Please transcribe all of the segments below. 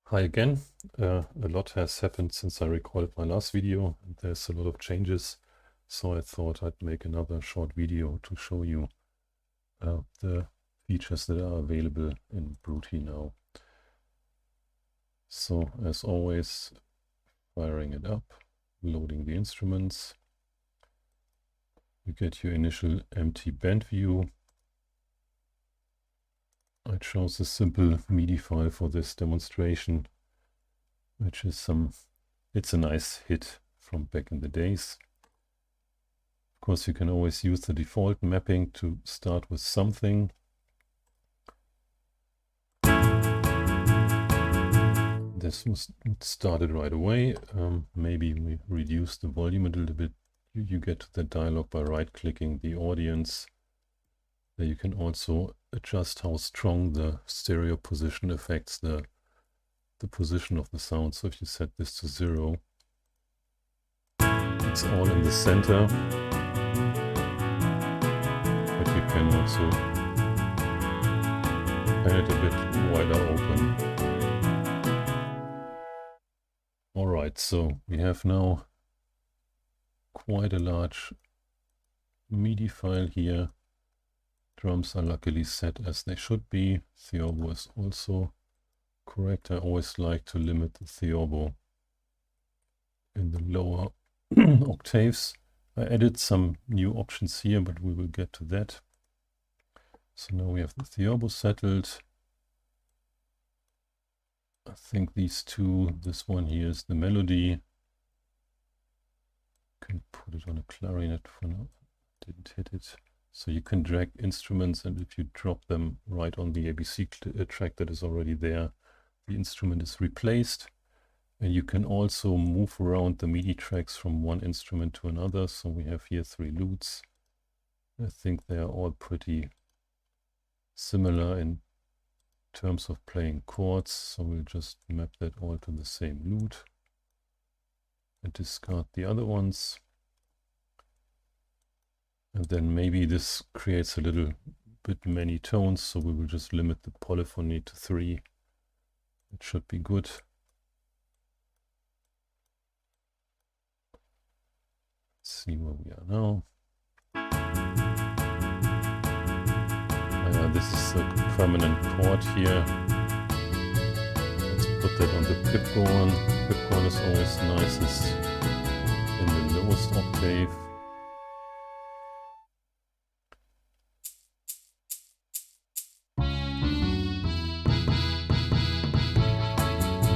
Hi again. A lot has happened since I recorded my last video, and there's a lot of changes. So I thought I'd make another short video to show you the features that are available in BruTE now. So as always, firing it up, loading the instruments. You get your initial empty band view. I chose a simple MIDI file for this demonstration, which is it's a nice hit from back in the days. Of course, you can always use the default mapping to start with something. This was started right away. Maybe we reduce the volume a little bit. You get to the dialog by right-clicking the audience. There you can also adjust how strong the stereo position affects the position of the sound. So if you set this to 0, it's all in the center. But you can also pan it a bit wider open. Alright, so we have now quite a large MIDI file here. Drums are luckily set as they should be. Theorbo is also correct. I always like to limit the theorbo in the lower octaves. I added some new options here, but we will get to that. So now we have the theorbo settled. I think these two, this one here is the melody. Can put it on a clarinet for now. Didn't hit it. So you can drag instruments, and if you drop them right on the ABC track that is already there, the instrument is replaced. And you can also move around the MIDI tracks from one instrument to another. So we have here 3 lutes. I think they are all pretty similar in terms of playing chords. So we'll just map that all to the same lute and discard the other ones. And then maybe this creates a little bit many tones, so we will just limit the polyphony to 3. It should be good. Let's see where we are now. This is a permanent chord here. Let's put that on the pipgorn. Pipgorn is always nicest in the lowest octave.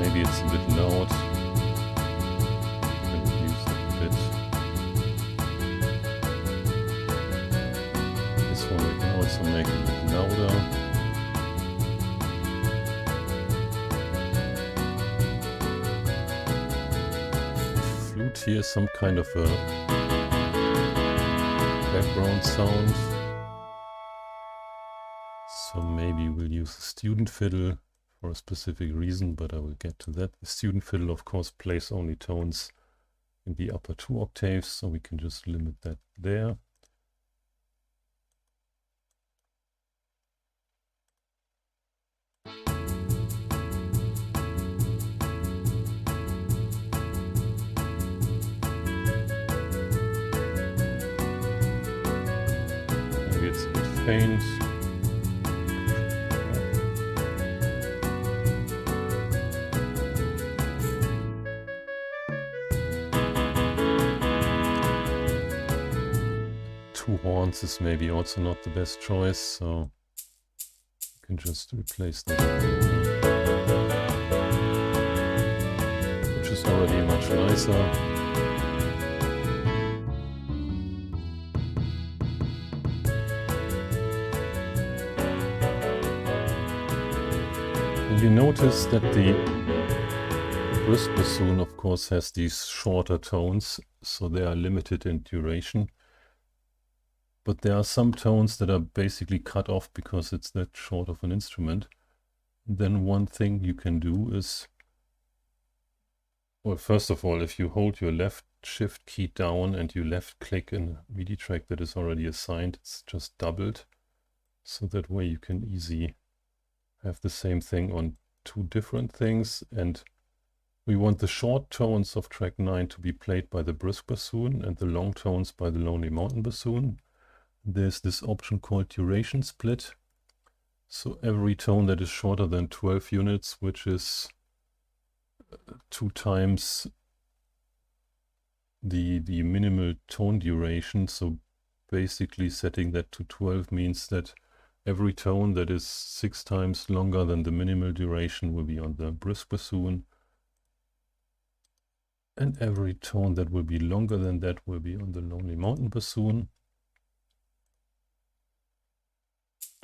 Maybe it's a bit loud. Can reduce it a bit. This one we can also make a bit louder. Flute here is some kind of a background sound. So maybe we'll use a student fiddle for a specific reason, but I will get to that. The student fiddle, of course, plays only tones in the upper 2 octaves, so we can just limit that there. Maybe it's a bit faint. Two horns is maybe also not the best choice, so you can just replace that, which is already much nicer. And you notice that the wrist bassoon, of course, has these shorter tones, so they are limited in duration. But there are some tones that are basically cut off because it's that short of an instrument. And then one thing you can do is, well, first of all, if you hold your left shift key down and you left click in a MIDI track that is already assigned, it's just doubled. So that way you can easily have the same thing on two different things, and we want the short tones of track 9 to be played by the brisk bassoon and the long tones by the lonely mountain bassoon. There's this option called duration split. So every tone that is shorter than 12 units, which is 2 times the minimal tone duration. So basically setting that to 12 means that every tone that is 6 times longer than the minimal duration will be on the brisk bassoon. And every tone that will be longer than that will be on the lonely mountain bassoon.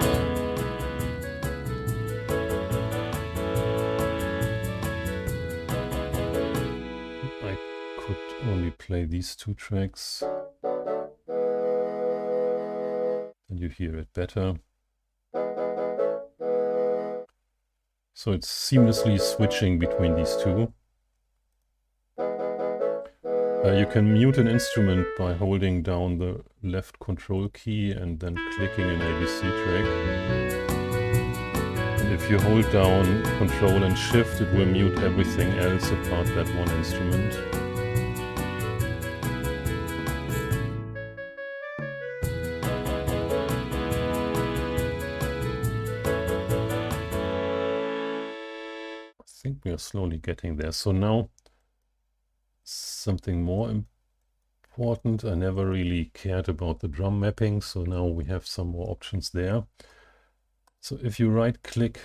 I could only play these two tracks. And you hear it better. So it's seamlessly switching between these two. You can mute an instrument by holding down the left control key and then clicking an ABC track. And if you hold down Control and Shift, it will mute everything else apart that one instrument. I think we are slowly getting there. So now something more important. I never really cared about the drum mapping, so now we have some more options there. So if you right click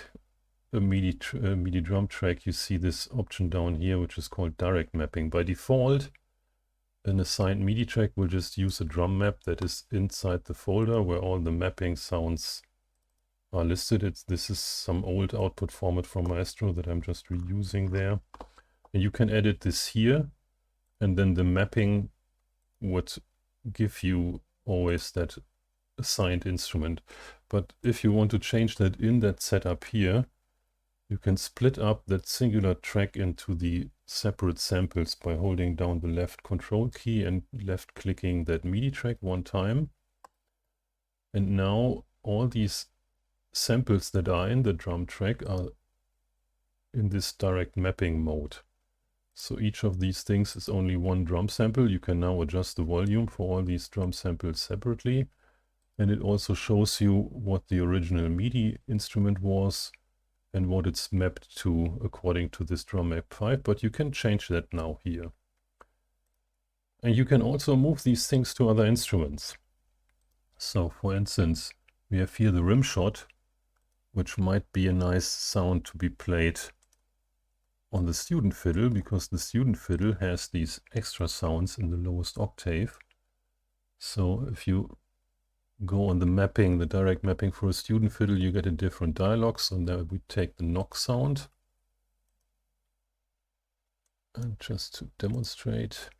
a MIDI drum track, you see this option down here, which is called direct mapping. By default, an assigned MIDI track will just use a drum map that is inside the folder where all the mapping sounds are listed. This is some old output format from Maestro that I'm just reusing there. And you can edit this here, and then the mapping would give you always that assigned instrument. But if you want to change that in that setup here, you can split up that singular track into the separate samples by holding down the left control key and left clicking that MIDI track one time. And now all these samples that are in the drum track are in this direct mapping mode. So each of these things is only one drum sample. You can now adjust the volume for all these drum samples separately. And it also shows you what the original MIDI instrument was and what it's mapped to according to this drum map 5. But you can change that now here. And you can also move these things to other instruments. So for instance, we have here the rim shot, which might be a nice sound to be played on the student fiddle, because the student fiddle has these extra sounds in the lowest octave. So if you go on the mapping, the direct mapping for a student fiddle, you get a different dialogue. So there we take the knock sound. And just to demonstrate.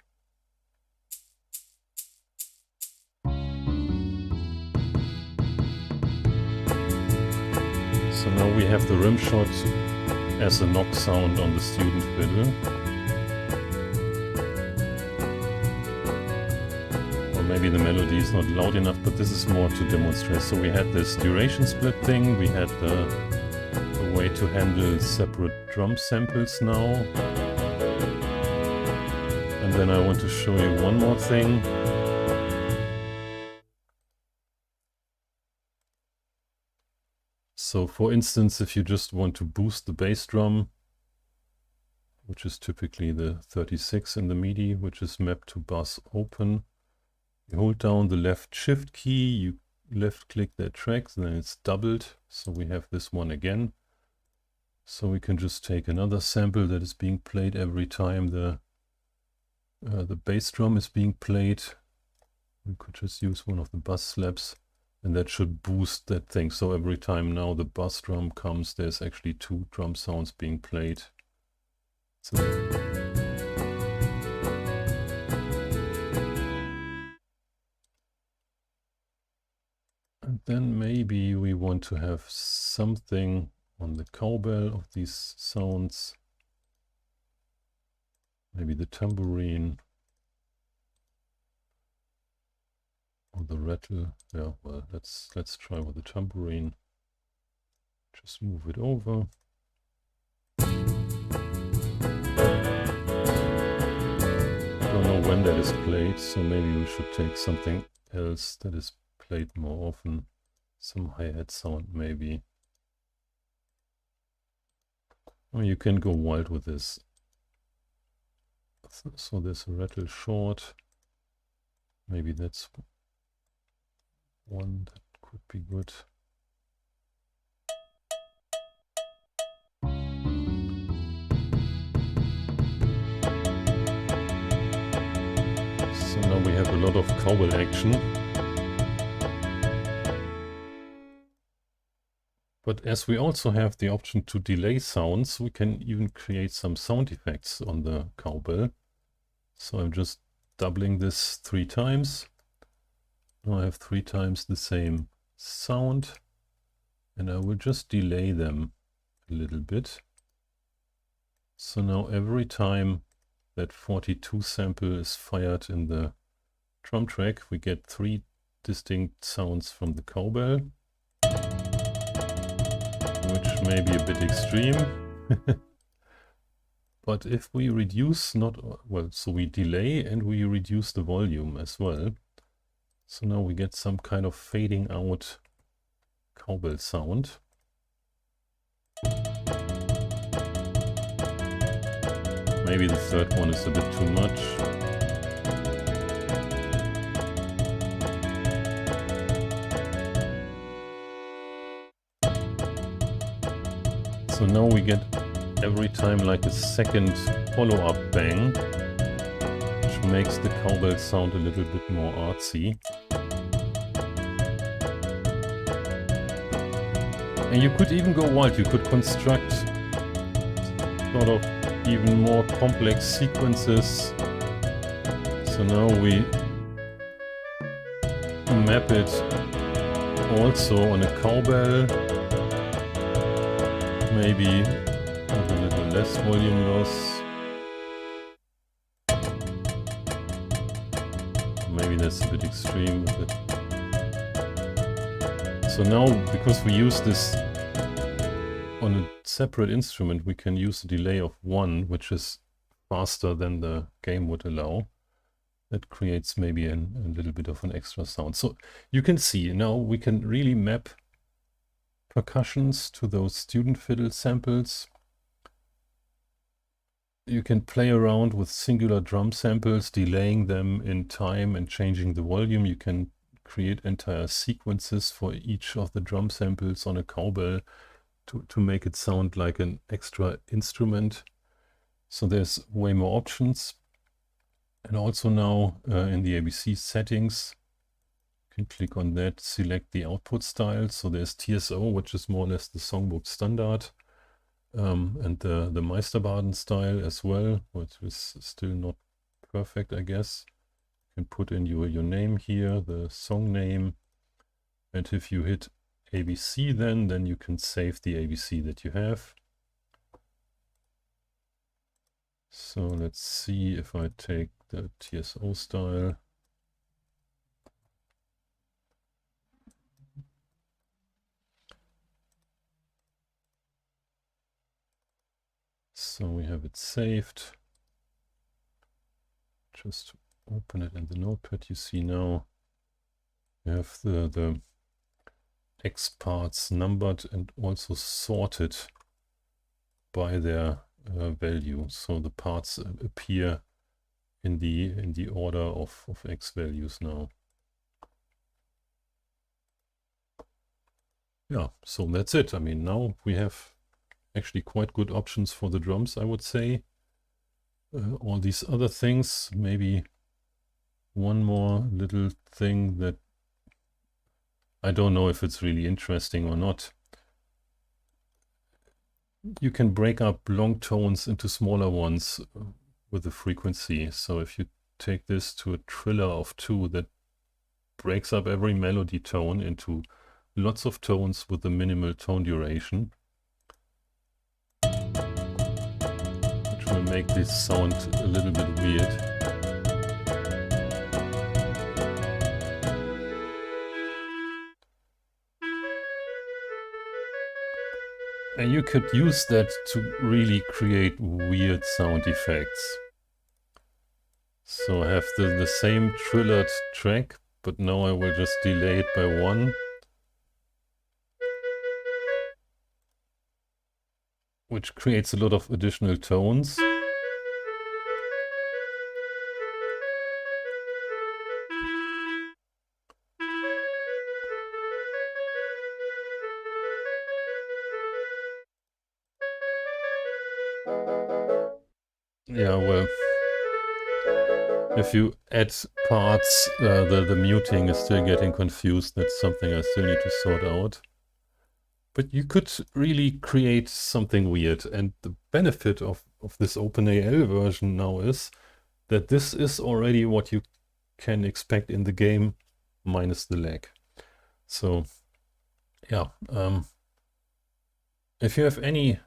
So now we have the rim shot as a knock sound on the student fiddle. Or maybe the melody is not loud enough, but this is more to demonstrate. So we had this duration split thing, we had the way to handle separate drum samples now. And then I want to show you one more thing. So for instance, if you just want to boost the bass drum, which is typically the 36 in the MIDI, which is mapped to bass open, you hold down the left shift key, you left click that track, then it's doubled. So we have this one again. So we can just take another sample that is being played every time the bass drum is being played. We could just use one of the bass slaps. And that should boost that thing. So every time now the bass drum comes, there's actually 2 drum sounds being played. So and then maybe we want to have something on the cowbell of these sounds. Maybe the tambourine. Or the rattle. Yeah, well, let's try with the tambourine. Just move it over. Don't know when that is played, so maybe we should take something else that is played more often. Some hi-hat sound maybe. Or you can go wild with this. So there's a rattle short. Maybe that's one that could be good. So now we have a lot of cowbell action. But as we also have the option to delay sounds, we can even create some sound effects on the cowbell. So I'm just doubling this 3 times. Now I have 3 times the same sound, and I will just delay them a little bit. So now every time that 42 sample is fired in the drum track, we get 3 distinct sounds from the cowbell, which may be a bit extreme. But if we reduce so we delay and we reduce the volume as well. So now we get some kind of fading out cowbell sound. Maybe the third one is a bit too much. So now we get every time like a second follow-up bang, which makes the cowbell sound a little bit more artsy. And you could even go wild, you could construct sort of even more complex sequences. So now we map it also on a cowbell, maybe with a little less volume loss. Maybe that's a bit extreme. So now, because we use this on a separate instrument, we can use a delay of 1, which is faster than the game would allow. That creates maybe a little bit of an extra sound. So you can see now we can really map percussions to those student fiddle samples. You can play around with singular drum samples, delaying them in time and changing the volume. You can create entire sequences for each of the drum samples on a cowbell to make it sound like an extra instrument. So there's way more options. And also now in the ABC settings, you can click on that, select the output style. So there's TSO, which is more or less the songbook standard, and the Meisterbaden style as well, which is still not perfect, I guess. You can put in your name here, the song name, and if you hit ABC then you can save the ABC that you have. So let's see if I take the TSO style. So we have it saved. Just open it in the notepad. You see now you have the X parts numbered and also sorted by their value. So the parts appear in the order of X values now. Yeah, so that's it. I mean, now we have actually quite good options for the drums, I would say. All these other things, maybe one more little thing that I don't know if it's really interesting or not. You can break up long tones into smaller ones with the frequency. So if you take this to a triller of 2, that breaks up every melody tone into lots of tones with a minimal tone duration, which will make this sound a little bit weird. And you could use that to really create weird sound effects. So I have the same trillered track, but now I will just delay it by 1. Which creates a lot of additional tones. Yeah, well, if you add parts, the muting is still getting confused. That's something I still need to sort out. But you could really create something weird. And the benefit of this OpenAL version now is that this is already what you can expect in the game, minus the lag. So, yeah. If you have any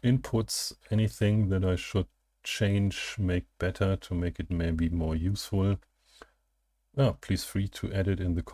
inputs, anything that I should change, make better to make it maybe more useful, please free to add it in the comments.